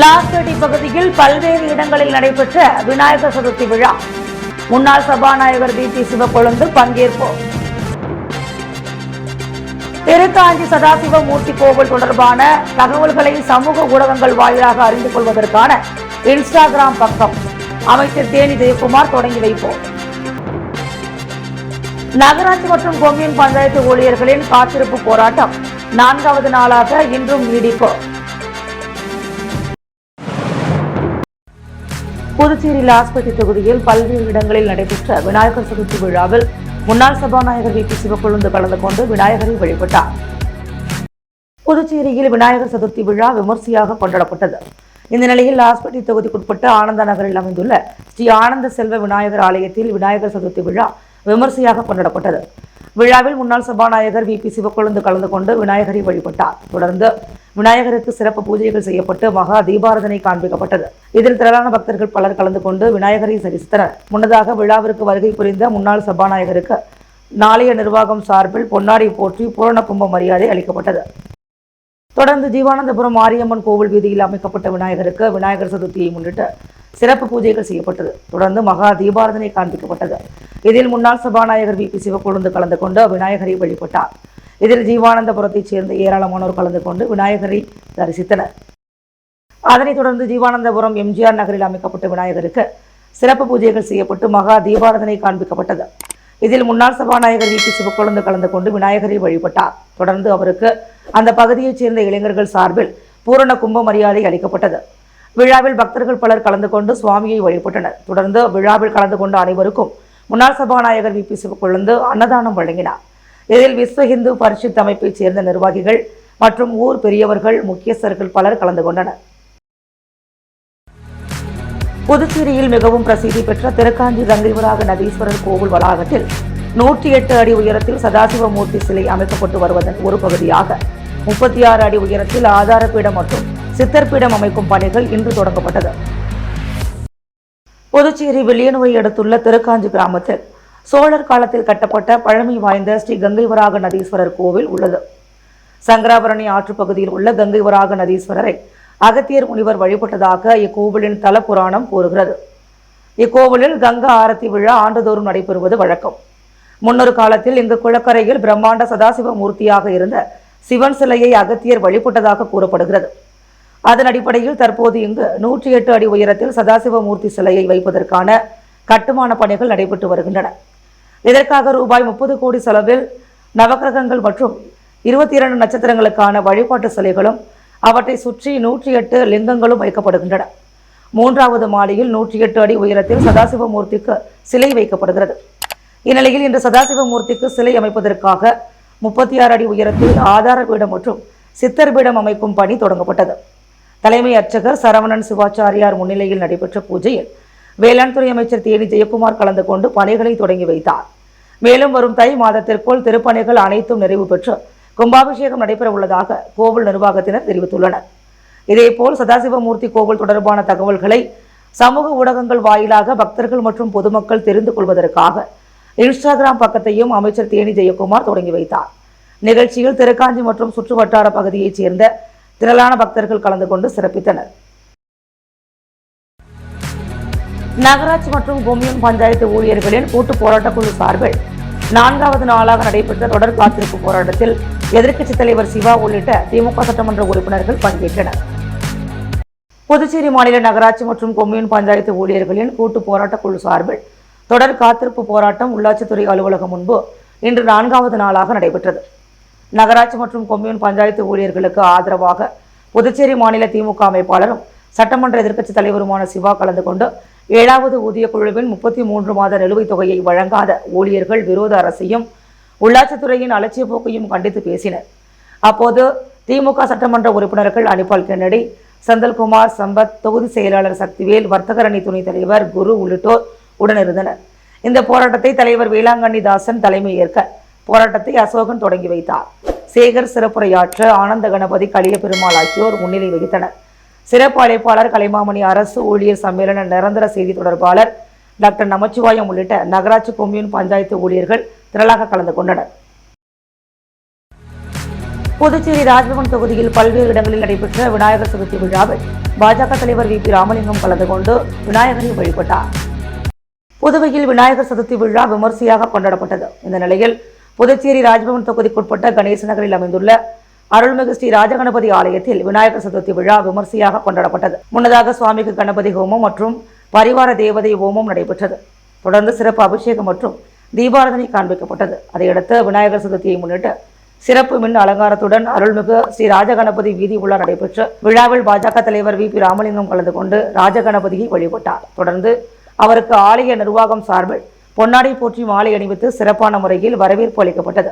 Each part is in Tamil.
லாஸ்பேட்டை பகுதியில் பல்வேறு இடங்களில் நடைபெற்ற விநாயகர் சதுர்த்தி விழா. முன்னாள் சபாநாயகர் வி.பி. சிவக்கொழுந்து பங்கேற்பு. திருக்காஞ்சி சதாசிவமூர்த்தி கோவில் தொடர்பான தகவல்களை சமூக ஊடகங்கள் வாயிலாக அறிந்து கொள்வதற்கான இன்ஸ்டாகிராம் பக்கம் அமைச்சர் தேனி ஜெயக்குமார் தொடங்கி வைப்போம். நகராட்சி மற்றும் கொம்யூன் பஞ்சாயத்து ஊழியர்களின் காத்திருப்பு போராட்டம் 4வது நாளாக இன்றும் நீடிப்பு. புதுச்சேரி லாஸ்பேட்டை தொகுதியில் பல்வேறு இடங்களில் நடைபெற்ற விநாயகர் சதுர்த்தி விழாவில் முன்னாள் சபாநாயகர் வி.பி. சிவக்கொழுந்து கலந்து கொண்டு விநாயகரை வழிபட்டார். புதுச்சேரியில் விநாயகர் சதுர்த்தி விழா விமர்சையாக கொண்டாடப்பட்டது. இந்த நிலையில் லாஸ்பேட்டை தொகுதிக்குட்பட்ட ஆனந்த நகரில் அமைந்துள்ள ஸ்ரீ ஆனந்த செல்வ விநாயகர் ஆலயத்தில் விநாயகர் சதுர்த்தி விழா விமர்சையாக கொண்டாடப்பட்டது. விழாவில் முன்னாள் சபாநாயகர் வி.பி. சிவக்கொழுந்து கலந்து கொண்டு விநாயகரை வழிபட்டார். தொடர்ந்து விநாயகருக்கு சிறப்பு பூஜைகள் செய்யப்பட்டு மகா தீபாராதனை காண்பிக்கப்பட்டது. இதில் திரளான பக்தர்கள் பலர் கலந்து கொண்டு விநாயகரை தரிசித்தனர். முன்னதாக விழாவிற்கு வருகை புரிந்த முன்னாள் சபாநாயகருக்கு நாளைய நிர்வாகம் சார்பில் பொன்னாடை போற்றி பூரண கும்ப மரியாதை அளிக்கப்பட்டது. தொடர்ந்து ஜீவானந்தபுரம் மாரியம்மன் கோவில் வீதியில் அமைக்கப்பட்ட விநாயகருக்கு விநாயகர் சதுர்த்தியை முன்னிட்டு சிறப்பு பூஜைகள் செய்யப்பட்டது. தொடர்ந்து மகா தீபாராதனை காண்பிக்கப்பட்டது. இதில் முன்னாள் சபாநாயகர் வி.பி. சிவக்கொழுந்து கலந்து கொண்டு விநாயகரை வழிபட்டார். இதில் ஜீவானந்தபுரத்தைச் சேர்ந்த ஏராளமானோர் கலந்து கொண்டு விநாயகரை தரிசித்தனர். அதனைத் தொடர்ந்து ஜீவானந்தபுரம் எம்ஜிஆர் நகரில் அமைக்கப்பட்ட விநாயகருக்கு சிறப்பு பூஜைகள் செய்யப்பட்டு மகா தீபாராதனை காண்பிக்கப்பட்டது. இதில் முன்னாள் சபாநாயகர் வி.பி. சிவக்கொழுந்து கலந்து கொண்டு விநாயகரை வழிபட்டார். தொடர்ந்து அவருக்கு அந்த பகுதியைச் சேர்ந்த இளைஞர்கள் சார்பில் பூரண கும்ப மரியாதை அளிக்கப்பட்டது. விழாவில் பக்தர்கள் பலர் கலந்து கொண்டு சுவாமியை வழிபட்டனர். தொடர்ந்து விழாவில் கலந்து கொண்ட அனைவருக்கும் முன்னாள் சபாநாயகர் வி.பி. சிவக்கொழுந்து அன்னதானம் வழங்கினார். இதில் விஸ்வ இந்து பரிஷத் அமைப்பைச் சேர்ந்த நிர்வாகிகள் மற்றும் ஊர் பெரியவர்கள் முக்கியஸ்தர்கள் பலர் கலந்து கொண்டனர். புதுச்சேரியில் மிகவும் பிரசித்தி பெற்ற திருக்காஞ்சி கங்கைவராக நதீஸ்வரர் கோவில் வளாகத்தில் 108 அடி உயரத்தில் சதாசிவமூர்த்தி சிலை அமைக்கப்பட்டு வருவதன் ஒரு பகுதியாக 36 அடி உயரத்தில் ஆதாரப்பீடம் மற்றும் சித்தர்பீடம் அமைக்கும் பணிகள் இன்று தொடங்கப்பட்டது. புதுச்சேரி வில்லியனுவை அடுத்துள்ள திருக்காஞ்சி கிராமத்தில் சோழர் காலத்தில் கட்டப்பட்ட பழமை வாய்ந்த ஸ்ரீ கங்கைவராக நதீஸ்வரர் கோவில் உள்ளது. சங்கராபரணி ஆற்று பகுதியில் உள்ள கங்கைவராக நதீஸ்வரரை அகத்தியர் முனிவர் வழிபட்டதாக இக்கோவிலின் தல புராணம் கூறுகிறது. இக்கோவிலில் கங்கா ஆரத்தி விழா ஆண்டுதோறும் நடைபெறுவது வழக்கம். முன்னொரு காலத்தில் இங்கு குளக்கரையில் பிரம்மாண்ட சதாசிவ மூர்த்தியாக இருந்த சிவன் சிலையை அகத்தியர் வழிபட்டதாக கூறப்படுகிறது. அதன் அடிப்படையில் தற்போது இங்கு 108 அடி உயரத்தில் சதாசிவ மூர்த்தி சிலையை வைப்பதற்கான கட்டுமான பணிகள் நடைபெற்று வருகின்றன. இதற்காக ரூபாய் 30 கோடி செலவில் நவக்கிரகங்கள் மற்றும் 22 நட்சத்திரங்களுக்கான வழிபாட்டு சிலைகளும் அவற்றை சுற்றி 108 லிங்கங்களும் வைக்கப்படுகின்றன. 3வது மாடியில் 108 அடி உயரத்தில் சதாசிவமூர்த்திக்கு சிலை வைக்கப்படுகிறது. இந்நிலையில் இன்று சதாசிவமூர்த்திக்கு சிலை அமைப்பதற்காக 36 அடி உயரத்தில் ஆதார பீடம் மற்றும் சித்தர் பீடம் அமைக்கும் பணி தொடங்கப்பட்டது. தலைமை அர்ச்சகர் சரவணன் சிவாச்சாரியார் முன்னிலையில் நடைபெற்ற பூஜையில் வேளாண் துறை அமைச்சர் தேனி ஜெயக்குமார் கலந்து கொண்டு பணிகளை தொடங்கி வைத்தார். மேலும் வரும் தை மாதத்திற்குள் திருப்பணிகள் அனைத்தும் நிறைவு பெற்று கும்பாபிஷேகம் நடைபெற உள்ளதாக கோவில் நிர்வாகத்தினர் தெரிவித்துள்ளனர். இதேபோல் சதாசிவமூர்த்தி கோவில் தொடர்பான தகவல்களை சமூக ஊடகங்கள் வாயிலாக பக்தர்கள் மற்றும் பொதுமக்கள் தெரிந்து கொள்வதற்காக இன்ஸ்டாகிராம் பக்கத்தையும் அமைச்சர் தேனி ஜெயக்குமார் தொடங்கி வைத்தார். நிகழ்ச்சியில் திருக்காஞ்சி மற்றும் சுற்றுவட்டார பகுதியைச் சேர்ந்த திரளான பக்தர்கள் கலந்து கொண்டு சிறப்பித்தனர். நகராட்சி மற்றும் கொம்யூன் பஞ்சாயத்து ஊழியர்களின் கூட்டு போராட்டக் குழு சார்பில் 4வது நாளாக நடைபெற்ற தொடர் காத்திருப்பு போராட்டத்தில் எதிர்க்கட்சித் தலைவர் சிவா உள்ளிட்ட திமுக சட்டமன்ற உறுப்பினர்கள் பங்கேற்றனர். புதுச்சேரி மாநில நகராட்சி மற்றும் கொம்யூன் பஞ்சாயத்து ஊழியர்களின் கூட்டு போராட்டக் குழு சார்பில் தொடர் காத்திருப்பு போராட்டம் உள்ளாட்சித்துறை அலுவலகம் முன்பு இன்று 4வது நாளாக நடைபெற்றது. நகராட்சி மற்றும் கொம்யூன் பஞ்சாயத்து ஊழியர்களுக்கு ஆதரவாக புதுச்சேரி மாநில திமுக அமைப்பாளரும் சட்டமன்ற எதிர்க்கட்சித் தலைவருமான சிவா கலந்து கொண்டு 7வது ஊதிய குழுவின் 33 மாத நிலுவைத் தொகையை வழங்காத ஊழியர்கள் விரோத அரசையும் உள்ளாட்சித்துறையின் அலட்சிய போக்கையும் கண்டித்து பேசினர். அப்போது திமுக சட்டமன்ற உறுப்பினர்கள் அனிபால் கென்னடி, செந்தில்குமார், சம்பத், தொகுதி செயலாளர் சக்திவேல், வர்த்தகர் அணி துணைத் தலைவர் குரு உள்ளிட்டோர் உடனிருந்தனர். இந்த போராட்டத்தை தலைவர் வேளாங்கண்ணி தாசன் தலைமை ஏற்க போராட்டத்தை அசோகன் தொடங்கி வைத்தார். சேகர் சிறப்புரையாற்ற ஆனந்த கணபதி, கலிய பெருமாள் ஆகியோர் முன்னிலை வகித்தனர். சிறப்பு அழைப்பாளர் கலைமாமணி, அரசு ஊழியர் சம்மேளன நிரந்தர செய்தி தொடர்பாளர் டாக்டர் நமச்சிவாயம் உள்ளிட்ட நகராட்சி கொம்யூன் பஞ்சாயத்து ஊழியர்கள் திரளாக கலந்து கொண்டனர். புதுச்சேரி ராஜ்பவன் தொகுதியில் பல்வேறு இடங்களில் நடைபெற்ற விநாயகர் சதுர்த்தி விழாவில் பாஜக தலைவர் வி.பி. ராமலிங்கம் கலந்து கொண்டு விநாயகரை வழிபட்டார். புதுவையில் விநாயகர் சதுர்த்தி விழா விமர்சையாக கொண்டாடப்பட்டது. இந்த நிலையில் புதுச்சேரி ராஜ்பவன் தொகுதிக்குட்பட்ட கணேச நகரில் அமைந்துள்ள அருள்மிகு ஸ்ரீ ராஜகணபதி ஆலயத்தில் விநாயகர் சதுர்த்தி விழா விமர்சையாக கொண்டாடப்பட்டது. முன்னதாக சுவாமிக்கு கணபதி ஹோமம் மற்றும் பரிவார தேவதை ஹோமம் நடைபெற்றது. தொடர்ந்து சிறப்பு அபிஷேகம் மற்றும் தீபாராதனை காண்பிக்கப்பட்டது. அதையடுத்து விநாயகர் சதுர்த்தியை முன்னிட்டு சிறப்பு மின் அலங்காரத்துடன் அருள்மிகு ஸ்ரீ ராஜகணபதி வீதி உலா நடைபெற்ற விழாவில் பாஜக தலைவர் வி.பி. ராமலிங்கம் கலந்து கொண்டு ராஜகணபதியை வழிபட்டார். தொடர்ந்து அவருக்கு ஆலய நிர்வாகம் சார்பில் பொன்னாடை போற்றி மாலை அணிவித்து சிறப்பான முறையில் வரவேற்பு அளிக்கப்பட்டது.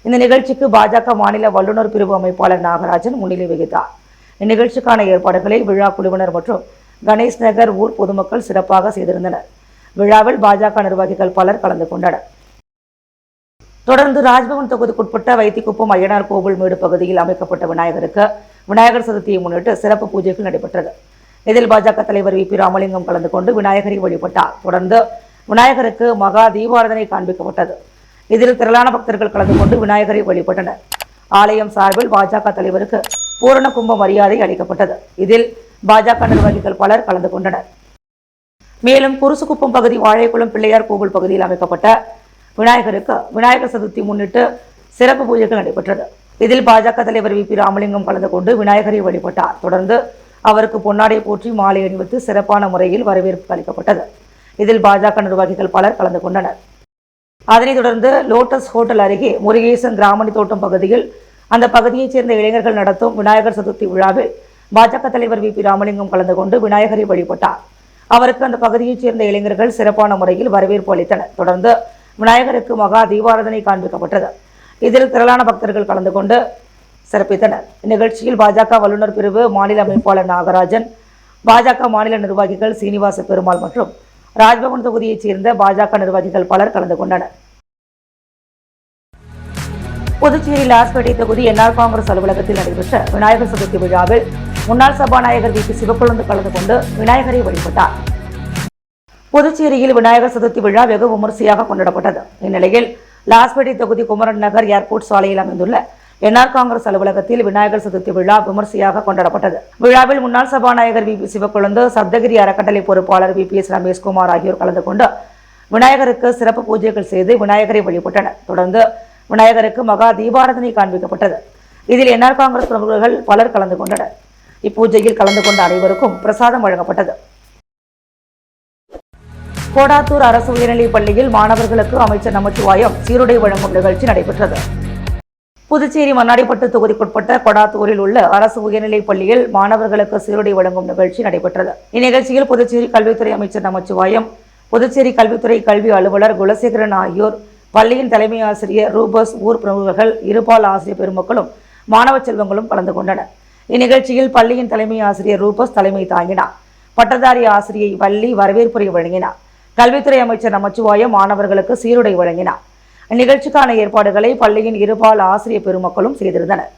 இந்த நிகழ்ச்சிக்கு பாஜக மாநில வல்லுநர் பிரிவு அமைப்பாளர் நாகராஜன் முன்னிலை வகித்தார். இந்நிகழ்ச்சிக்கான ஏற்பாடுகளை விழா குழுவினர் மற்றும் கணேஷ் நகர் ஊர் பொதுமக்கள் சிறப்பாக செய்திருந்தனர். விழாவில் பாஜக நிர்வாகிகள் பலர் கலந்து கொண்டனர். தொடர்ந்து ராஜ்பவன் தொகுதிக்குட்பட்ட வைத்திக்குப்பம் ஐயனார் கோவில் மேடு பகுதியில் அமைக்கப்பட்ட விநாயகருக்கு விநாயகர் சதுர்த்தியை முன்னிட்டு சிறப்பு பூஜைகள் நடைபெற்றது. இதில் பாஜக தலைவர் வி.பி. ராமலிங்கம் கலந்து கொண்டு விநாயகரை வழிபட்டார். தொடர்ந்து விநாயகருக்கு மகா தீபாராதனை காண்பிக்கப்பட்டது. இதில் திரளான பக்தர்கள் கலந்து கொண்டு விநாயகரை வழிபட்டனர். ஆலயம் சார்பில் பாஜக தலைவருக்கு பூரண கும்ப மரியாதை அளிக்கப்பட்டது. இதில் பாஜக நிர்வாகிகள் பலர் கலந்து கொண்டனர். மேலும் குருசுக்குப்பம் பகுதி வாழைக்குளம் பிள்ளையார் கோவில் பகுதியில் அமைக்கப்பட்ட விநாயகருக்கு விநாயகர் சதுர்த்தி முன்னிட்டு சிறப்பு பூஜைகள் நடைபெற்றது. இதில் பாஜக தலைவர் வி.பி. ராமலிங்கம் கலந்து கொண்டு விநாயகரை வழிபட்டார். தொடர்ந்து அவருக்கு பொன்னாடை போற்றி மாலை அணிவித்து சிறப்பான முறையில் வரவேற்பு அளிக்கப்பட்டது. இதில் பாஜக நிர்வாகிகள் பலர் கலந்து கொண்டனர். அதனைத் தொடர்ந்து லோட்டஸ் ஹோட்டல் அருகே முருகேசன் கிராமணி தோட்டம் பகுதியில் அந்த பகுதியைச் சேர்ந்த இளைஞர்கள் நடத்தும் விநாயகர் சதுர்த்தி விழாவில் பாஜக தலைவர் வி.பி. ராமலிங்கம் கலந்து கொண்டு விநாயகரை வழிபட்டார். அவருக்கு அந்த பகுதியைச் சேர்ந்த இளைஞர்கள் சிறப்பான முறையில் வரவேற்பு அளித்தனர். தொடர்ந்து விநாயகருக்கு மகா தீபாராதனை காண்பிக்கப்பட்டது. இதில் திரளான பக்தர்கள் கலந்து கொண்டு சிறப்பித்தனர். இந்நிகழ்ச்சியில் பாஜக வல்லுநர் பிரிவு மாநில அமைப்பாளர் நாகராஜன், பாஜக மாநில நிர்வாகிகள் சீனிவாச பெருமாள் மற்றும் ராஜ்பவன் தொகுதியைச் சேர்ந்த பாஜக நிர்வாகிகள் பலர் கலந்து கொண்டனர். புதுச்சேரி லாஸ்பேட்டை தொகுதி என்ஆர் காங்கிரஸ் அலுவலகத்தில் நடைபெற்ற விநாயகர் சதுர்த்தி விழாவில் முன்னாள் சபாநாயகர் வி.பி. சிவக்கொழுந்து கலந்து கொண்டு விநாயகரை வழிபட்டார். புதுச்சேரியில் விநாயகர் சதுர்த்தி விழா வெகு விமர்சையாக கொண்டாடப்பட்டது. இந்நிலையில் லாஸ்பேட்டை தொகுதி குமரன் நகர் ஏர்போர்ட் சாலையில் அமைந்துள்ள என்ஆர் காங்கிரஸ் அலுவலகத்தில் விநாயகர் சதுர்த்தி விழா விமர்சையாக கொண்டாடப்பட்டது. விழாவில் முன்னாள் சபாநாயகர் வி.பி. சிவக்கொழுந்து, சப்தகிரி அறக்கட்டளை பொறுப்பாளர் வி.பி.எஸ். ரமேஷ்குமார் ஆகியோர் கலந்து கொண்டு விநாயகருக்கு சிறப்பு பூஜைகள் செய்து விநாயகரை வழிபட்டனர். தொடர்ந்து விநாயகருக்கு மகா தீபாராதனை காண்பிக்கப்பட்டது. இதில் என்ஆர் காங்கிரஸ் பிரமுகர்கள் பலர் கலந்து கொண்டனர். இப்பூஜையில் கலந்து கொண்ட அனைவருக்கும் பிரசாதம் வழங்கப்பட்டது. கோடாத்தூர் அரசு உயர்நிலைப் பள்ளியில் மாணவர்களுக்கு அமைச்சர் நமச்சிவாயம் சீருடை வழங்கும் நிகழ்ச்சி நடைபெற்றது. புதுச்சேரி மண்ணாடிப்பட்டு தொகுதிக்குட்பட்ட கொடாத்தூரில் உள்ள அரசு உயர்நிலைப் பள்ளியில் மாணவர்களுக்கு சீருடை வழங்கும் நிகழ்ச்சி நடைபெற்றது. இந்நிகழ்ச்சியில் புதுச்சேரி கல்வித்துறை அமைச்சர் நமச்சிவாயம், புதுச்சேரி கல்வித்துறை கல்வி அலுவலர் குலசேகரன் ஆகியோர், பள்ளியின் தலைமை ஆசிரியர் ரூபஸ், ஊர் பிரமுகர்கள், இருபால் ஆசிரியர் பெருமக்களும் மாணவ செல்வங்களும் கலந்து கொண்டனர். இந்நிகழ்ச்சியில் பள்ளியின் தலைமை ஆசிரியர் ரூபஸ் தலைமை தாங்கினார். பட்டதாரி ஆசிரியை வள்ளி வரவேற்புரை வழங்கினார். கல்வித்துறை அமைச்சர் நமச்சிவாயம் மாணவர்களுக்கு சீருடை வழங்கினார். இந்நிகழ்ச்சிக்கான ஏற்பாடுகளை பள்ளியின் இருபால் ஆசிரியர் பெருமக்களும் செய்திருந்தனர்.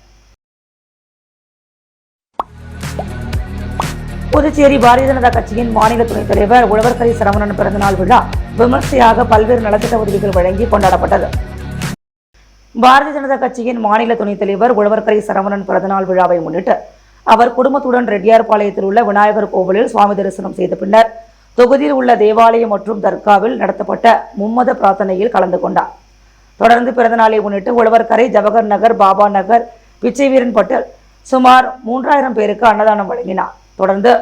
புதுச்சேரி பாரதிய ஜனதா கட்சியின் மாநில துணைத் தலைவர் உழவர்கரை சரவணன் பிறந்தநாள் விழா விமர்சையாக பல்வேறு நலத்திட்ட உதவிகள் வழங்கி கொண்டாடப்பட்டது. பாரதிய ஜனதா கட்சியின் மாநில துணைத் தலைவர் உழவர்கரை சரவணன் பிறந்தநாள் விழாவை முன்னிட்டு அவர் குடும்பத்துடன் ரெட்டியார்பாளையத்தில் உள்ள விநாயகர் கோவிலில் சுவாமி தரிசனம் செய்த பின்னர் தொகுதியில் உள்ள தேவாலயம் மற்றும் தர்காவில் நடத்தப்பட்ட மும்மத பிரார்த்தனையில் கலந்து கொண்டார். தொடர்ந்து பிறந்தநாளை முன்னிட்டு உழவர்கரை, ஜவஹர் நகர், பாபா நகர், பிச்சைவீரன் பட்டேல் சுமார் 3000 பேருக்கு அன்னதானம் வழங்கினார். தொடர்ந்து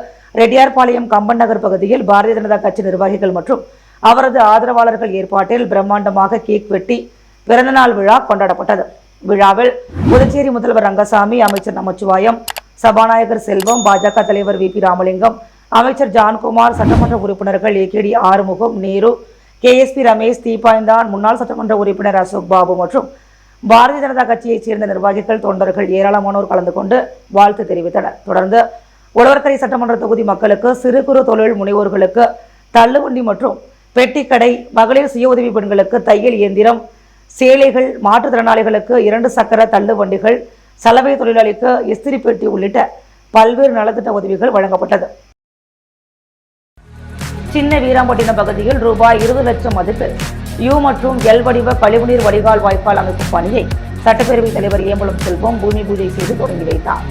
ரெட்டியார்பாளையம், கம்பன் நகர் பகுதியில் பாரதிய ஜனதா கட்சி நிர்வாகிகள் மற்றும் அவரது ஆதரவாளர்கள் ஏற்பாட்டில் பிரம்மாண்டமாக கேக் வெட்டி பிறந்தநாள் விழா கொண்டாடப்பட்டது. விழாவில் புதுச்சேரி முதல்வர் ரங்கசாமி, அமைச்சர் நமச்சிவாயம், சபாநாயகர் செல்வம், பாஜக தலைவர் வி.பி. ராமலிங்கம், அமைச்சர் ஜான்குமார், சட்டமன்ற உறுப்பினர்கள் ஏ.கே.டி. ஆறுமுகம், நேரு, கே.எஸ்.பி. ரமேஷ், தீபாய்ந்தான், முன்னாள் சட்டமன்ற உறுப்பினர் அசோக் பாபு மற்றும் பாரதிய ஜனதா கட்சியைச் சேர்ந்த நிர்வாகிகள், தொண்டர்கள் ஏராளமானோர் கலந்து கொண்டு வாழ்த்து தெரிவித்தனர். தொடர்ந்து உழவர்கரை சட்டமன்ற தொகுதி மக்களுக்கு சிறு குறு தொழில் முனைவோர்களுக்கு தள்ளுவண்டி மற்றும் பெட்டிக்கடை, மகளிர் சுய உதவி பெண்களுக்கு தையல் இயந்திரம், சேலைகள், மாற்றுத்திறனாளிகளுக்கு 2 சக்கர தள்ளு வண்டிகள், சலவை தொழிலாளிக்கு இஸ்திரி பெட்டி உள்ளிட்ட பல்வேறு நலத்திட்ட உதவிகள் வழங்கப்பட்டது. சின்ன வீராம்பட்டினம் பகுதியில் ரூபாய் 20 லட்சம் மதிப்பில் யூ மற்றும் எல் வடிவ கழிவுநீர் வடிகால் வாய்க்கால் அமைக்கும் பணியை சட்டப்பேரவைத் தலைவர் ஏம்பலம் செல்வம் பூமி பூஜை செய்து தொடங்கி வைத்தார்.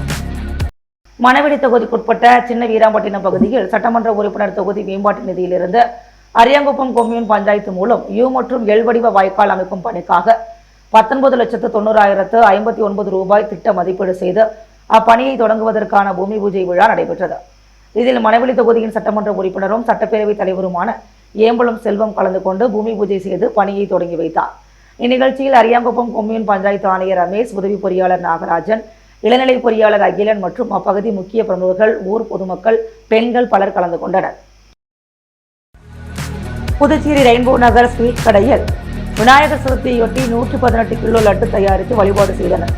மணவெளி தொகுதிக்குட்பட்ட சின்ன வீராம்பட்டினம் பகுதியில் சட்டமன்ற உறுப்பினர் தொகுதி மேம்பாட்டு நிதியிலிருந்து அரியாங்குப்பம் கொம்யூன் பஞ்சாயத்து மூலம் யூ மற்றும் எல் வடிவ வாய்க்கால் அமைக்கும் பணிக்காக 19,90,059 ரூபாய் திட்ட மதிப்பீடு செய்து அப்பணியை தொடங்குவதற்கான பூமி பூஜை விழா நடைபெற்றது. இதில் மணவெளி தொகுதியின் சட்டமன்ற உறுப்பினரும் சட்டப்பேரவைத் தலைவருமான ஏம்பலம் செல்வம் கலந்து கொண்டு பூமி பூஜை செய்து பணியை தொடங்கி வைத்தார். இந்நிகழ்ச்சியில் அரியாங்குப்பம் கொம்யூன் பஞ்சாயத்து ஆணையர் ரமேஷ், உதவி பொறியாளர் நாகராஜன், இளநிலை பொறியாளர் அகிலன் மற்றும் அப்பகுதி முக்கிய பிரமுகர்கள், ஊர் பொதுமக்கள், பெண்கள் பலர் கலந்து கொண்டனர். புதுச்சேரி ரெயின்போ நகர் ஸ்வீட் கடையில் விநாயகர் சதுர்த்தியையொட்டி 118 கிலோ லட்டு தயாரித்து வழிபாடு செய்தனர்.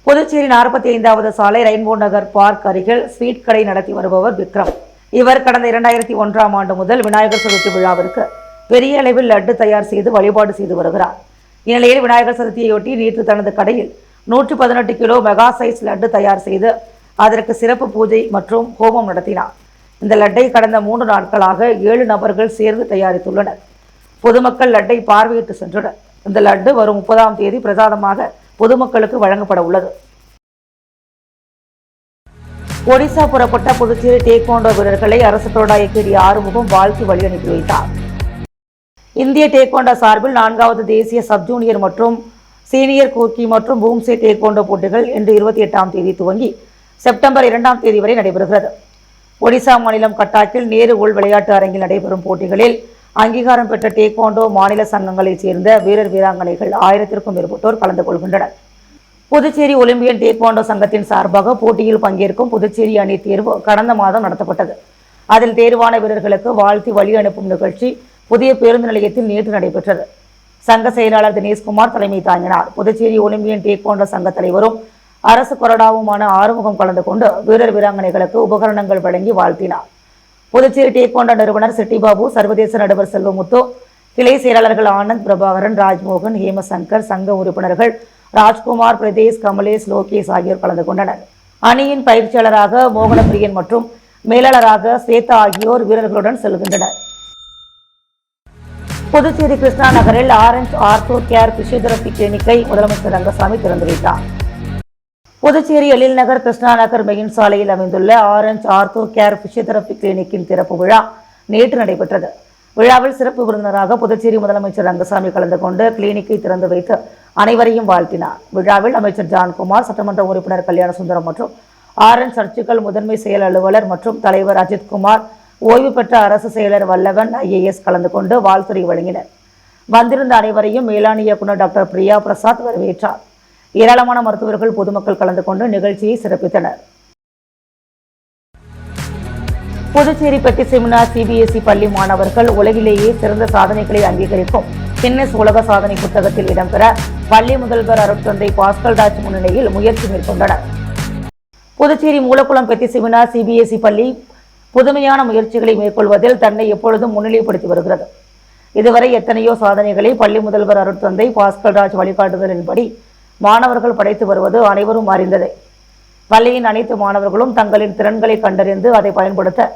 புதுச்சேரி 45வது சாலை ரெயின்போ நகர் பார்க் அருகில் ஸ்வீட் கடை நடத்தி வருபவர் விக்ரம். இவர் கடந்த 2001ஆம் ஆண்டு முதல் விநாயகர் சதுர்த்தி விழாவிற்கு பெரிய அளவில் லட்டு தயார் செய்து வழிபாடு செய்து வருகிறார். இந்நிலையில் விநாயகர் சதுர்த்தியையொட்டி நேற்று தனது கடையில் 118 கிலோ மெகா சைஸ் லட்டு தயார் செய்து அதற்கு சிறப்பு பூஜை மற்றும் ஹோமம் நடத்தினார். இந்த லட்டை கடந்த 3 நாட்களாக 7 நபர்கள் சேர்ந்து தயாரித்துள்ளனர். பொதுமக்கள் லட்டை பார்வையிட்டு சென்றனர். இந்த லட்டு வரும் 30ஆம் தேதி பிரசாதமாக பொதுமக்களுக்கு வழங்கப்பட உள்ளது. ஒடிசா புறப்பட்ட புதுச்சேரி டேக்வாண்டோ வீரர்களை அரசு கொறடா ஏகேடி ஆறுமுகம் வாழ்த்து வழி அனுப்பி வைத்தார். இந்திய டேக்வாண்டோ சார்பில் 4வது தேசிய சப் ஜூனியர் மற்றும் சீனியர் கூர்க்கி மற்றும் பூம்சே டேக்வாண்டோ போட்டிகள் இன்று 28ஆம் தேதி துவங்கி செப்டம்பர் 2ஆம் தேதி வரை நடைபெறுகிறது. ஒடிசா மாநிலம் கட்டாக்கில் நேரு உள் விளையாட்டு அரங்கில் நடைபெறும் போட்டிகளில் அங்கீகாரம் பெற்ற டேக்வாண்டோ மாநில சங்கங்களைச் சேர்ந்த வீரர் வீராங்கனைகள் 1000க்கும் மேற்பட்டோர் கலந்து கொள்கின்றனர். புதுச்சேரி ஒலிம்பியன் டேக்வாண்டோ சங்கத்தின் சார்பாக போட்டியில் பங்கேற்கும் புதுச்சேரி அணி தேர்வு கடந்த மாதம் நடத்தப்பட்டது. அதில் தேர்வான வீரர்களுக்கு வாழ்த்தி வழி அனுப்பும் நிகழ்ச்சி புதிய பேருந்து நிலையத்தில் நேற்று நடைபெற்றது. சங்க செயலாளர் தினேஷ்குமார் தலைமை தாங்கினார். புதுச்சேரி ஒலிம்பியன் டேக்வாண்டோ சங்க தலைவரும் அரசு கொறடாவுமான ஆறுமுகம் கலந்து கொண்டு வீரர் வீராங்கனைகளுக்கு உபகரணங்கள் வழங்கி வாழ்த்தினார். புதுச்சேரி டேக்வாண்டோ நிறுவனர் செட்டிபாபு, சர்வதேச நடுவர் செல்வமுத்து, கிளை செயலாளர்கள் ஆனந்த், பிரபாகரன், ராஜ்மோகன், ஹேமசங்கர், சங்க உறுப்பினர்கள் ராஜ்குமார், பிரதேஷ், கமலேஷ், லோகேஷ் ஆகியோர் கலந்து கொண்டனர். அணியின் பயிற்சியாளராக மோகனப்பிரியன் மற்றும் மேலாளராக ஸ்வேதா ஆகியோர் வீரர்களுடன் செல்கின்றனர். புதுச்சேரி கிருஷ்ணா நகரில் ஆரஞ்ச் ஆர்த்தோ கேர் பிசியோதெரபி கிளினிக்கை முதலமைச்சர் ரங்கசாமி திறந்து வைத்தார். புதுச்சேரி எழில் நகர் கிருஷ்ணா நகர் மெயின் சாலையில் அமைந்துள்ள ஆரஞ்ச் ஆர்த்தோ கேர் பிசியோதெரபி கிளினிக்கின் திறப்பு விழா நேற்று நடைபெற்றது. விழாவில் சிறப்பு விருந்தினராக புதுச்சேரி முதலமைச்சர் ரங்கசாமி கலந்து கொண்டு கிளினிக்கை திறந்து வைத்து அனைவரையும் வாழ்த்தினார். விழாவில் அமைச்சர் ஜான்குமார், சட்டமன்ற உறுப்பினர் கல்யாண சுந்தரம் மற்றும் ஆரஞ்ச் சர்ச்சுகள் முதன்மை செயல் அலுவலர் மற்றும் தலைவர் அஜித்குமார், ஓய்வு பெற்ற அரசு செயலர் வல்லவன், IAS கலந்து கொண்டு வாழ்த்துரை வழங்கினர். வந்திருந்த அனைவரையும் மேலாண் இயக்குநர் டாக்டர் பிரியா பிரசாத் வரவேற்றார். ஏராளமான மருத்துவர்கள், பொதுமக்கள் கலந்து கொண்டு நிகழ்ச்சியை சிறப்பித்தனர். புதுச்சேரி பெட்டி செமினா CBSE பள்ளி மாணவர்கள் உலகிலேயே சிறந்த சாதனைகளை அங்கீகரிக்கும் கின்னஸ் உலக சாதனை புத்தகத்தில் இடம்பெற பள்ளி முதல்வர் அருட்தந்தை பாஸ்கல் ராஜ் முன்னிலையில் முயற்சி மேற்கொண்டனர். புதுச்சேரி மூலக்குளம் பெட்டி செமினா CBSE பள்ளி புதுமையான முயற்சிகளை மேற்கொள்வதில் தன்னை எப்பொழுதும் முன்னிலைப்படுத்தி வருகிறது. இதுவரை எத்தனையோ சாதனைகளை பள்ளி முதல்வர் அருட்தந்தை பாஸ்கல் ராஜ் வழிகாட்டுதலின்படி மாணவர்கள் படைத்து வருவது அனைவரும் அறிந்ததே. பள்ளியின் அனைத்து மாணவர்களும் தங்களின் திறன்களை கண்டறிந்து அதை பயன்படுத்த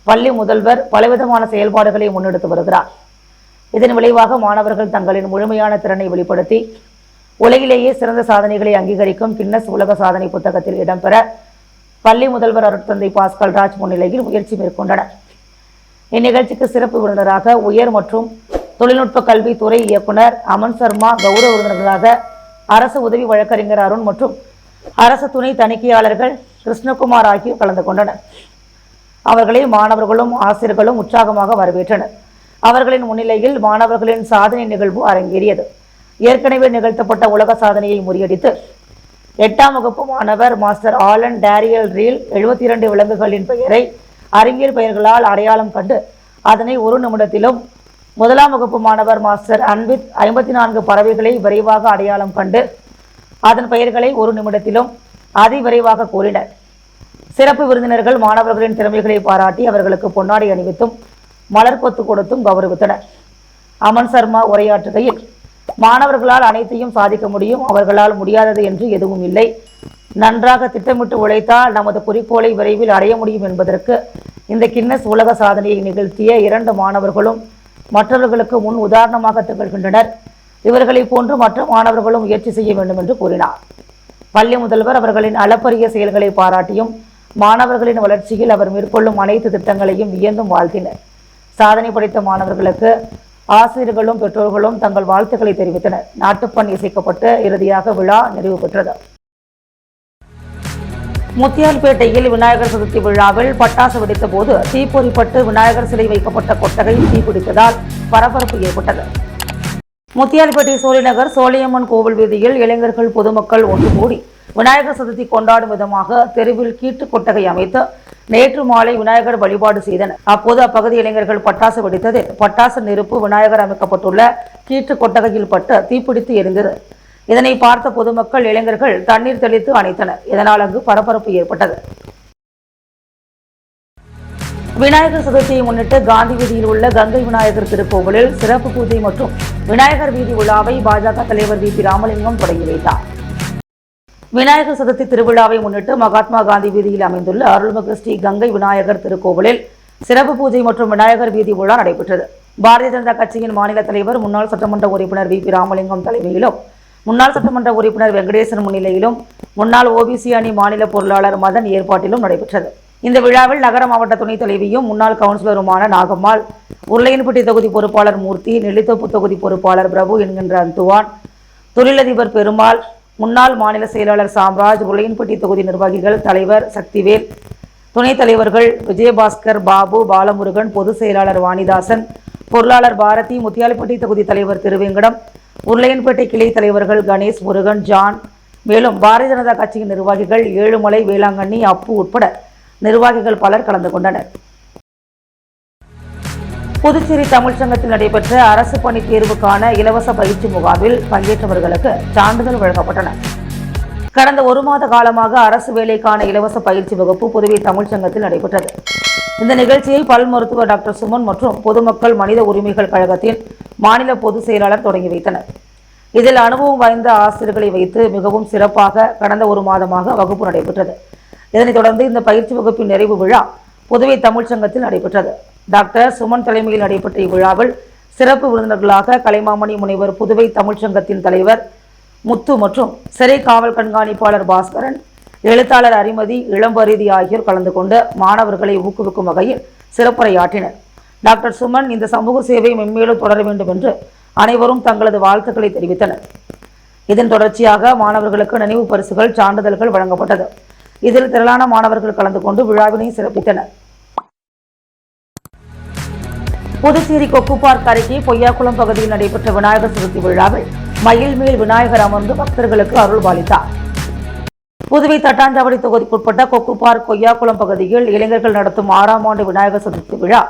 பள்ளி முதல்வர் பலவிதமான செயல்பாடுகளை முன்னெடுத்து வருகிறார். இதன் விளைவாக மாணவர்கள் தங்களின் முழுமையான திறனை வெளிப்படுத்தி உலகிலேயே சிறந்த சாதனைகளை அங்கீகரிக்கும் கின்னஸ் உலக சாதனை புத்தகத்தில் இடம்பெற பள்ளி முதல்வர் அருட்தந்தை பாஸ்கல் ராஜ் முன்னிலையில் முயற்சி மேற்கொண்டனர். இந்நிகழ்ச்சிக்கு சிறப்பு விருந்தினராக உயர் மற்றும் தொழில்நுட்ப கல்வித்துறை இயக்குனர் அமன் சர்மா, கௌரவ விருந்தினர்களாக அரசு உதவி வழக்கறிஞர் அருண் மற்றும் அரசு துணை தணிக்கையாளர்கள் கிருஷ்ணகுமார் ஆகியோர் கலந்து கொண்டனர். அவர்களை மாணவர்களும் ஆசிரியர்களும் உற்சாகமாக வரவேற்றனர். அவர்களின் முன்னிலையில் மாணவர்களின் சாதனை நிகழ்வு அரங்கேறியது. ஏற்கனவே நிகழ்த்தப்பட்ட உலக சாதனையை முறியடித்து 8ஆம் வகுப்பு மாணவர் மாஸ்டர் ஆலன் டேரியல் ரீல் 72 விலங்குகளின் பெயரை அறிவியல் பெயர்களால் அடையாளம் கண்டு அதனை 1 நிமிடத்திலும், 1ஆம் வகுப்பு மாணவர் மாஸ்டர் அன்வித் 54 பறவைகளை விரைவாக அடையாளம் கண்டு அதன் பெயர்களை 1 நிமிடத்திலும் அதிவிரைவாக கூறினர். சிறப்பு விருந்தினர்கள் மாணவர்களின் திறமைகளை பாராட்டி அவர்களுக்கு பொன்னாடை அணிவித்தும் மலர் கொத்து கொடுத்தும் கௌரவித்தனர். அமன் சர்மா உரையாற்றுகையில், மாணவர்களால் அனைத்தையும் சாதிக்க முடியும், அவர்களால் முடியாதது என்று எதுவும் இல்லை. நன்றாக திட்டமிட்டு உழைத்தால் நமது குறிக்கோளை விரைவில் அடைய முடியும் என்பதற்கு இந்த கின்னஸ் உலக சாதனையை நிகழ்த்திய 2 மாணவர்களும் மற்றவர்களுக்கு முன் உதாரணமாக திகழ்கின்றனர். இவர்களை போன்று மற்ற மாணவர்களும் முயற்சி செய்ய வேண்டும் என்று கூறினார். பள்ளி முதல்வர் அவர்களின் அளப்பரிய செயல்களை பாராட்டியும் மாணவர்களின் வளர்ச்சியில் அவர் மேற்கொள்ளும் அனைத்து திட்டங்களையும் வியந்தும் வாழ்த்தினர். சாதனை படைத்த மாணவர்களுக்கு ஆசிரியர்களும் பெற்றோர்களும் தங்கள் வாழ்த்துக்களை தெரிவித்தனர். நாட்டுப்பண் இசைக்கப்பட்டு இறுதியாக விழா நிறைவு பெற்றது. முத்தியால்பேட்டையில் விநாயகர் சதுர்த்தி விழாவில் பட்டாசு வெடித்த போது தீப்பொறிப்பட்டு விநாயகர் சிலை வைக்கப்பட்ட கொட்டகை தீப்பிடித்ததால் பரபரப்பு ஏற்பட்டது. முத்தியால்பேட்டை சோழிநகர் சோழியம்மன் கோவில் வீதியில் இளைஞர்கள் பொதுமக்கள் ஒன்று கூடி விநாயகர் சதுர்த்தி கொண்டாடும் விதமாக தெருவில் கீட்டு கொட்டகை அமைத்து நேற்று மாலை விநாயகர் வழிபாடு செய்தனர். அப்போது அப்பகுதி இளைஞர்கள் பட்டாசு வெடித்ததில் பட்டாசு நெருப்பு விநாயகர் அமைக்கப்பட்டுள்ள கீட்டு கொட்டகையில் பட்டு தீப்பிடித்து எரிந்தது. இதனை பார்த்த பொதுமக்கள் இளைஞர்கள் தண்ணீர் தெளித்து அணைத்தனர். இதனால் அங்கு பரபரப்பு ஏற்பட்டது. விநாயகர் சதுர்த்தியை முன்னிட்டு காந்தி வீதியில் உள்ள கங்கை விநாயகர் திருக்கோவிலில் சிறப்பு பூஜை மற்றும் விநாயகர் வீதி விழாவை பாஜக தலைவர் வி. பி. ராமலிங்கம் தொடங்கி வைத்தார். விநாயகர் சதுர்த்தி திருவிழாவை முன்னிட்டு மகாத்மா காந்தி வீதியில் அமைந்துள்ள அருள்மிகு ஸ்ரீ கங்கை விநாயகர் திருக்கோவிலில் சிறப்பு பூஜை மற்றும் விநாயகர் வீதி விழா நடைபெற்றது. பாரதிய ஜனதா கட்சியின் மாநில தலைவர் முன்னாள் சட்டமன்ற உறுப்பினர் வி. பி. ராமலிங்கம் தலைமையிலும் முன்னாள் சட்டமன்ற உறுப்பினர் வெங்கடேசன் முன்னிலையிலும் முன்னாள் ஓபிசி அணி மாநில பொருளாளர் மதன் ஏற்பாட்டிலும் நடைபெற்றது. இந்த விழாவில் நகர மாவட்ட துணைத் தலைவியும் முன்னாள் கவுன்சிலருமான நாகம்மாள், உருளையன்பட்டி தொகுதி பொறுப்பாளர் மூர்த்தி, நெல்லித்தோப்பு தொகுதி பொறுப்பாளர் பிரபு என்கின்ற அந்துவான், தொழிலதிபர் பெருமாள், முன்னாள் மாநில செயலாளர் சாம்ராஜ், உருளையன்பட்டி தொகுதி நிர்வாகிகள் தலைவர் சக்திவேல், துணைத் தலைவர்கள் விஜயபாஸ்கர், பாபு, பாலமுருகன், பொதுச் செயலாளர் வாணிதாசன், பொருளாளர் பாரதி, முத்தியால்பட்டி தொகுதி தலைவர் திருவேங்கடம், உருளையன்பேட்டை கிளை தலைவர்கள் கணேஷ், முருகன், ஜான், மேலும் பாரதிய ஜனதா கட்சியின் நிர்வாகிகள் ஏழுமலை, வேளாங்கண்ணி, அப்பு உட்பட நிர்வாகிகள் பலர் கலந்து கொண்டனர். புதுச்சேரி தமிழ்ச்சங்கத்தில் நடைபெற்ற அரசு பணி தேர்வுக்கான இலவச பயிற்சி முகாமில் பங்கேற்றவர்களுக்கு சான்றிதழ் வழங்கப்பட்டன. கடந்த ஒரு மாத காலமாக அரசு வேலைக்கான இலவச பயிற்சி வகுப்பு புதுவை தமிழ்ச்சங்கத்தில் நடைபெற்றது. இந்த நிகழ்ச்சியை பல் மருத்துவர் டாக்டர் சுமன் மற்றும் பொதுமக்கள் மனித உரிமைகள் கழகத்தின் மாநில பொதுச் செயலாளர் தொடங்கி வைத்தனர். இதில் அனுபவம் வாய்ந்த ஆசிரியர்களை வைத்து மிகவும் சிறப்பாக கடந்த ஒரு மாதமாக வகுப்பு நடைபெற்றது. இதனைத் தொடர்ந்து இந்த பயிற்சி வகுப்பின் நிறைவு விழா புதுவை தமிழ்ச்சங்கத்தில் நடைபெற்றது. டாக்டர் சுமன் தலைமையில் நடைபெற்ற இவ்விழாவில் சிறப்பு விருந்தினர்களாக கலைமாமணி முனைவர், புதுவை தமிழ்ச்சங்கத்தின் தலைவர் முத்து மற்றும் சிறை காவல் கண்காணிப்பாளர் பாஸ்கரன், எழுத்தாளர் அரிமதி, இளம்பரிதி ஆகியோர் கலந்து கொண்டு மாணவர்களை ஊக்குவிக்கும் வகையில் சிறப்புரையாற்றினர். டாக்டர் சுமன் இந்த சமூக சேவை மென்மேலும் தொடர வேண்டும் என்று அனைவரும் தங்களது வாழ்த்துக்களை தெரிவித்தனர். இதன் தொடர்ச்சியாக மாணவர்களுக்கு நினைவு பரிசுகள், சான்றிதழ்கள் வழங்கப்பட்டது. இதில் திரளான மாணவர்கள் கலந்து கொண்டு விழாவினை சிறப்பித்தனர். புதுச்சேரி கொக்கு பார்க் அருகே பொய்யாக்குளம் பகுதியில் நடைபெற்ற விநாயகர் சதுர்த்தி விழாவில் மயில் மேல் விநாயகர் அமர்ந்து பக்தர்களுக்கு அருள்பாலித்தார். புதுவை தட்டாஞ்சாவடி தொகுதிக்குட்பட்ட கொக்கு பார்க் கொய்யாக்குளம் பகுதியில் இளைஞர்கள் நடத்தும் 6ஆம் ஆண்டு விநாயகர் சதுர்த்தி விழா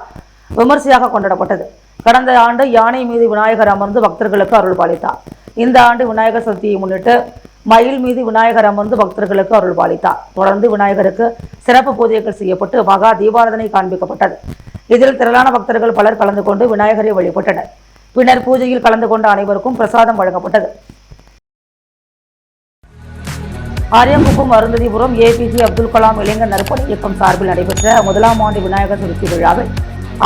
விமர்சையாக கொண்டாடப்பட்டது. கடந்த ஆண்டு யானை மீது விநாயகர் அமர்ந்து பக்தர்களுக்கு அருள்பாலித்தார். இந்த ஆண்டு விநாயகர் சதுர்த்தியை முன்னிட்டு மயில் மீது விநாயகர் அமர்ந்து பக்தர்களுக்கு அருள்பாலித்தார். தொடர்ந்து விநாயகருக்கு சிறப்பு பூஜைகள் செய்யப்பட்டு மகா தீபாராதனை காண்பிக்கப்பட்டது. இதில் திரளான பக்தர்கள் பலர் கலந்து கொண்டு விநாயகரை வழிபட்டனர். பின்னர் பூஜையில் கலந்து கொண்ட அனைவருக்கும் பிரசாதம் வழங்கப்பட்டது. ஆரியங்குப்பம் அருந்ததிபுரம் ஏபிஜே அப்துல் கலாம் இளைஞர் நற்பணி இயக்கம் சார்பில் நடைபெற்ற 1ஆம் ஆண்டு விநாயகர் சதுர்த்தி விழாவில்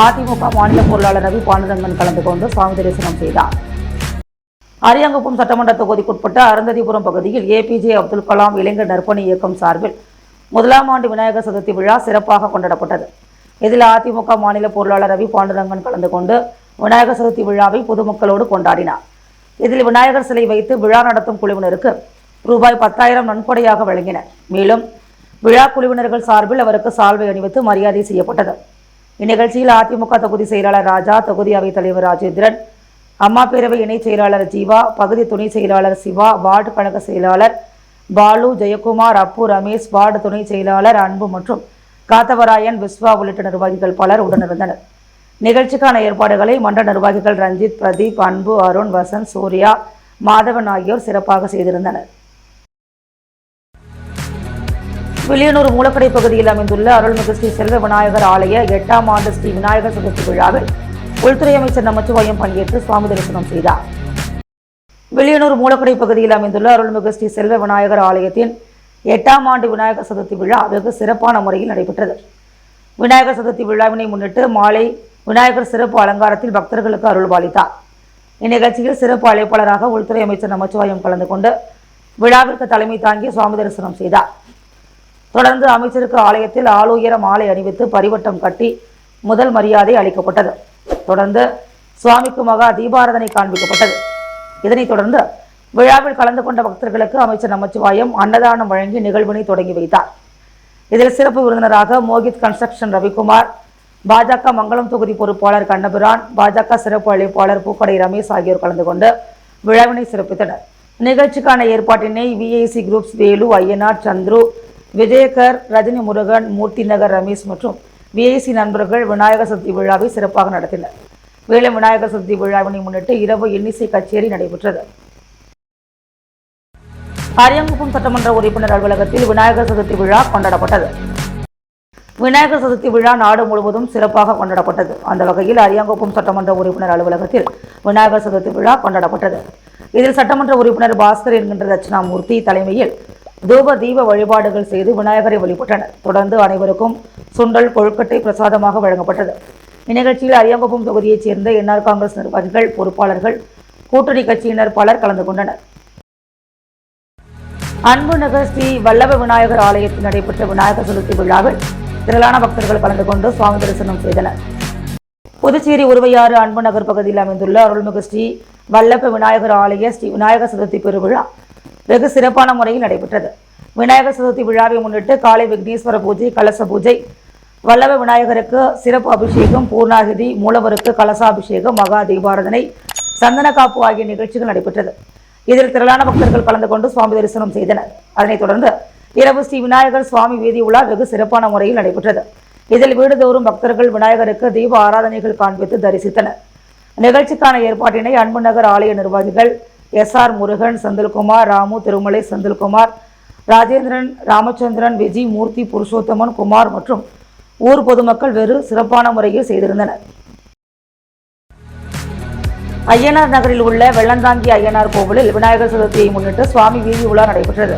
அதிமுக மாநில பொருளாளர் ரவி பாண்டுரங்கன் கலந்து கொண்டு சுவாமி தரிசனம் செய்தார். அரியாங்குப்பம் சட்டமன்ற தொகுதிக்குட்பட்ட அருந்ததிபுரம் பகுதியில் ஏபிஜே அப்துல் கலாம் இளைஞர் நற்பணி இயக்கம் சார்பில் 1ஆம் ஆண்டு விநாயகர் சதுர்த்தி விழா சிறப்பாக கொண்டாடப்பட்டது. இதில் அதிமுக மாநில பொருளாளர் ரவி பாண்டுரங்கன் கலந்து கொண்டு விநாயகர் சதுர்த்தி விழாவை பொதுமக்களோடு கொண்டாடினார். இதில் விநாயகர் சிலை வைத்து விழா நடத்தும் குழுவினருக்கு ரூபாய் 10,000 நன்கொடையாக வழங்கினர். மேலும் விழா குழுவினர்கள் சார்பில் அவருக்கு சால்வை அணிவித்து மரியாதை செய்யப்பட்டது. இந்நிகழ்ச்சியில் அதிமுக தொகுதி செயலாளர் ராஜா, தொகுதி அவைத் தலைவர் ராஜேந்திரன், அம்மா பேரவை இணைச் செயலாளர் ஜீவா, பகுதி துணை செயலாளர் சிவா, வார்டு கழக செயலாளர் பாலு, ஜெயக்குமார், அப்பு, ரமேஷ், வார்டு துணை செயலாளர் அன்பு மற்றும் காத்தவராயன், விஸ்வா உள்ளிட்ட நிர்வாகிகள் பலர் உடனிருந்தனர். நிகழ்ச்சிக்கான ஏற்பாடுகளை மன்ற நிர்வாகிகள் ரஞ்சித், பிரதீப், அன்பு, அருண், வசந்த், சூர்யா, மாதவன் ஆகியோர் சிறப்பாக செய்திருந்தனர். வில்லியனூர் மூலக்கடை பகுதியில் அமைந்துள்ள அருள்மிகு ஸ்ரீ செல்வ விநாயகர் ஆலய 8ஆம் ஆண்டு ஸ்ரீ விநாயகர் சதுர்த்தி விழாவில் உள்துறை அமைச்சர் நமச்சிவாயம் பங்கேற்று சுவாமி தரிசனம் செய்தார். வில்லியனூர் மூலக்கடை பகுதியில் அமைந்துள்ள அருள்மிகு ஸ்ரீ செல்வ விநாயகர் ஆலயத்தின் 8ஆம் ஆண்டு விநாயகர் சதுர்த்தி விழா வெகு சிறப்பான முறையில் நடைபெற்றது. விநாயகர் சதுர்த்தி விழாவினை முன்னிட்டு மாலை விநாயகர் சிறப்பு அலங்காரத்தில் பக்தர்களுக்கு அருள்பாலித்தார். இந்நிகழ்ச்சியில் சிறப்பு அழைப்பாளராக உள்துறை அமைச்சர் நமச்சிவாயம் கலந்து கொண்டு விழாவிற்கு தலைமை தாங்கி சுவாமி தரிசனம் செய்தார். தொடர்ந்து அமைச்சருக்கு ஆலயத்தில் ஆளுயர மாலை அணிவித்து பரிவட்டம் கட்டி முதல் மரியாதை அளிக்கப்பட்டது. தொடர்ந்து சுவாமிக்கு மகா தீபாராதனை காண்பிக்கப்பட்டது. இதனைத் தொடர்ந்து விழாவில் கலந்து கொண்ட பக்தர்களுக்கு அமைச்சர் நமச்சிவாயம் அன்னதானம் வழங்கி நிகழ்வினை தொடங்கி வைத்தார். இதில் சிறப்பு விருந்தினராக மோகித் கன்ஸ்ட்ரக்ஷன் ரவிக்குமார், பாஜக மங்களம் தொகுதி பொறுப்பாளர் கண்ணபிரான், பாஜக சிறப்பு அழைப்பாளர் பூக்கடை ரமேஷ் ஆகியோர் கலந்து கொண்டு விழாவினை சிறப்பித்தனர். நிகழ்ச்சிக்கான ஏற்பாட்டினை விஐசி குரூப்ஸ் வேலு, ஐயனார், சந்துரு, விஜயகர், ரஜினி முருகன், மூர்த்தி நகர் ரமேஷ் மற்றும் விஐசி நண்பர்கள் விநாயகர் சதுர்த்தி விழாவை சிறப்பாக நடத்தினர். மேலும் விநாயகர் சதுர்த்தி விழாவினை முன்னிட்டு இரவு இன்னிசை கச்சேரி நடைபெற்றது. அரியாங்குப்பம் சட்டமன்ற உறுப்பினர் அலுவலகத்தில் விநாயகர் சதுர்த்தி விழா கொண்டாடப்பட்டது. விநாயகர் சதுர்த்தி விழா நாடு முழுவதும் சிறப்பாக கொண்டாடப்பட்டது. அந்த வகையில் அரியாங்குப்பம் சட்டமன்ற உறுப்பினர் அலுவலகத்தில் விநாயகர் சதுர்த்தி விழா கொண்டாடப்பட்டது. இதில் சட்டமன்ற உறுப்பினர் பாஸ்கர் என்கின்ற தட்சிணாமூர்த்தி தலைமையில் தூப தீப வழிபாடுகள் செய்து விநாயகரை வழிபட்டனர். தொடர்ந்து அனைவருக்கும் சுண்டல், கொழுக்கட்டை பிரசாதமாக வழங்கப்பட்டது. இந்நிகழ்ச்சியில் அரியாங்குப்பம் தொகுதியைச் சேர்ந்த என்ஆர் காங்கிரஸ் நிர்வாகிகள், பொறுப்பாளர்கள், கூட்டணி கட்சியினர் பலர் கலந்து கொண்டனர். அன்பு நகர் ஸ்ரீ வல்லப விநாயகர் ஆலயத்தில் நடைபெற்ற விநாயகர் சதுர்த்தி விழாவில் திரளான பக்தர்கள் கலந்து கொண்டு சுவாமி தரிசனம் செய்தனர். புதுச்சேரி உருவையாறு அன்பு நகர் பகுதியில் அமைந்துள்ள அருள்மிகு ஸ்ரீ வல்லப விநாயகர் ஆலய ஸ்ரீ விநாயகர் சதுர்த்தி பெருவிழா வெகு சிறப்பான முறையில் நடைபெற்றது. விநாயகர் சதுர்த்தி விழாவை முன்னிட்டு காலை விக்னேஸ்வர பூஜை, கலச பூஜை, வல்லப விநாயகருக்கு சிறப்பு அபிஷேகம், பூர்ணாகிதி, மூலவருக்கு கலசாபிஷேகம், மகா தீபாராதனை, சந்தன காப்பு ஆகிய நிகழ்ச்சிகள் நடைபெற்றது. இதில் திரளான பக்தர்கள் கலந்து கொண்டு சுவாமி தரிசனம் செய்தனர். அதனைத் தொடர்ந்து இரவு ஸ்ரீ விநாயகர் சுவாமி வீதி உலா வெகு சிறப்பான முறையில் நடைபெற்றது. இதில் வீடுதோறும் பக்தர்கள் விநாயகருக்கு தீப ஆராதனைகள் காண்பித்து தரிசித்தனர். நிகழ்ச்சிக்கான ஏற்பாட்டினை அன்பு நகர் ஆலய நிர்வாகிகள் எஸ்ஆர் முருகன், செந்தில்குமார், ராமு, திருமலை, செந்தில்குமார், ராஜேந்திரன், ராமச்சந்திரன், விஜி, மூர்த்தி, புருஷோத்தமன், குமார் மற்றும் ஊர் பொதுமக்கள் வெறு சிறப்பான முறையில் செய்திருந்தனர். ஐயனார் நகரில் உள்ள வெள்ளந்தாங்கி ஐயனார் கோவிலில் விநாயகர் சதுர்த்தியை முன்னிட்டு சுவாமி வீதி உலா நடைபெற்றது.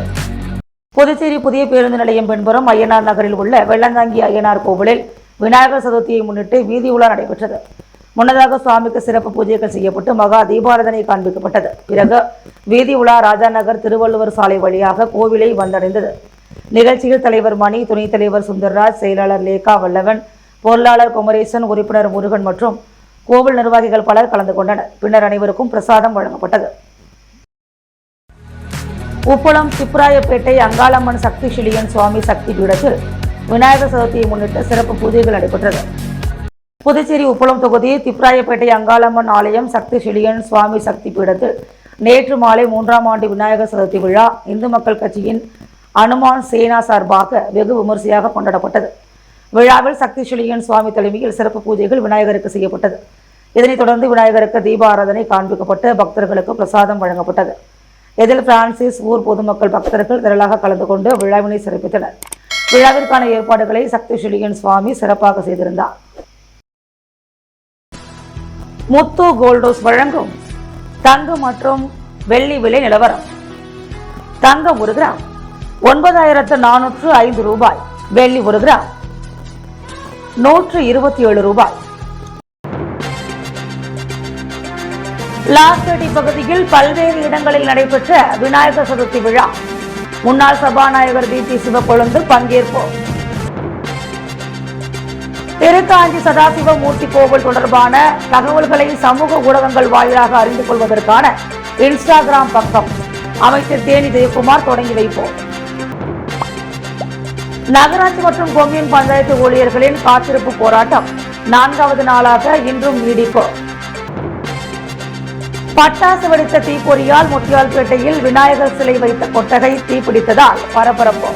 புதுச்சேரி புதிய பேருந்து நிலையம் பின்புறம் ஐயனார் நகரில் உள்ள வெள்ளந்தாங்கி ஐயனார் கோவிலில் விநாயகர் சதுர்த்தியை முன்னிட்டு வீதி உலா நடைபெற்றது. முன்னதாக சுவாமிக்கு சிறப்பு பூஜைகள் செய்யப்பட்டு மகா தீபாராதனை காண்பிக்கப்பட்டது. பிறகு வீதி உலா ராஜா நகர் திருவள்ளுவர் சாலை வழியாக கோவிலை வந்தடைந்தது. நிகழ்ச்சியில் தலைவர் மணி, துணைத் தலைவர் சுந்தர்ராஜ், செயலாளர் லேகா வல்லவன், பொருளாளர் குமரேசன், உறுப்பினர் முருகன் மற்றும் கோவில் நிர்வாகிகள் பலர் கலந்து கொண்டனர். பின்னர் அனைவருக்கும் பிரசாதம் வழங்கப்பட்டது. உப்பளம் திப்ராயப்பேட்டை அங்காளம்மன் சக்தி ஷிலியன் சுவாமி சக்தி பீடத்தில் விநாயகர் சதுர்த்தியை முன்னிட்டு சிறப்பு பூஜைகள் நடைபெற்றது. புதுச்சேரி உப்பளம் தொகுதி திப்ராயப்பேட்டை அங்காளம்மன் ஆலயம் சக்தி ஷிலியன் சுவாமி சக்தி பீடத்தில் நேற்று மாலை 3ஆம் ஆண்டு விநாயகர் சதுர்த்தி விழா இந்து மக்கள் கட்சியின் அனுமான் சேனா சார்பாக வெகு விமரிசையாக கொண்டாடப்பட்டது. விழாவில் சக்தி ஷிலியன் சுவாமி தலைமையில் சிறப்பு பூஜைகள் விநாயகருக்கு செய்யப்பட்டது. இதனைத் தொடர்ந்து விநாயகருக்கு தீப ஆராதனை காண்பிக்கப்பட்டு பக்தர்களுக்கு பிரசாதம் வழங்கப்பட்டது. இதில் பிரான்சிஸ், ஊர் பொதுமக்கள், பக்தர்கள் திரளாக கலந்து கொண்டு விழாவினை சிறப்பித்தனர். விழாவிற்கான ஏற்பாடுகளை சக்தி ஷிலியன் சுவாமி சிறப்பாக செய்திருந்தார். முத்து கோல்டோஸ் வழங்கும் தங்கம் மற்றும் வெள்ளி விலை நிலவரம். தங்கம் 1 கிராம் 9405 ரூபாய், வெள்ளி 1 கிராம் 127 ரூபாய். லாஸ்பேட்டை பகுதியில் பல்வேறு இடங்களில் நடைபெற்ற விநாயகர் சதுர்த்தி விழா. முன்னாள் சபாநாயகர் பிபி சிவக்கொழுந்து பங்கேற்பு. திருக்காஞ்சி சதாசிவமூர்த்தி கோவில் தொடர்பான தகவல்களை சமூக ஊடகங்கள் வாயிலாக அறிந்து கொள்வதற்கான இன்ஸ்டாகிராம் பக்கம் அமைச்சர் தேனி ஜெயக்குமார் தொடங்கி வைப்போம். நகராட்சி மற்றும் கொம்யூன் பஞ்சாயத்து ஊழியர்களின் காத்திருப்பு போராட்டம் 4வது நாளாக இன்றும் நீடிப்பு. பட்டாசு வெடித்த தீப்பொறியால் முத்தியால்பேட்டையில் விநாயகர் சிலை வைத்த கொட்டகை தீப்பிடித்ததால் பரபரப்பு.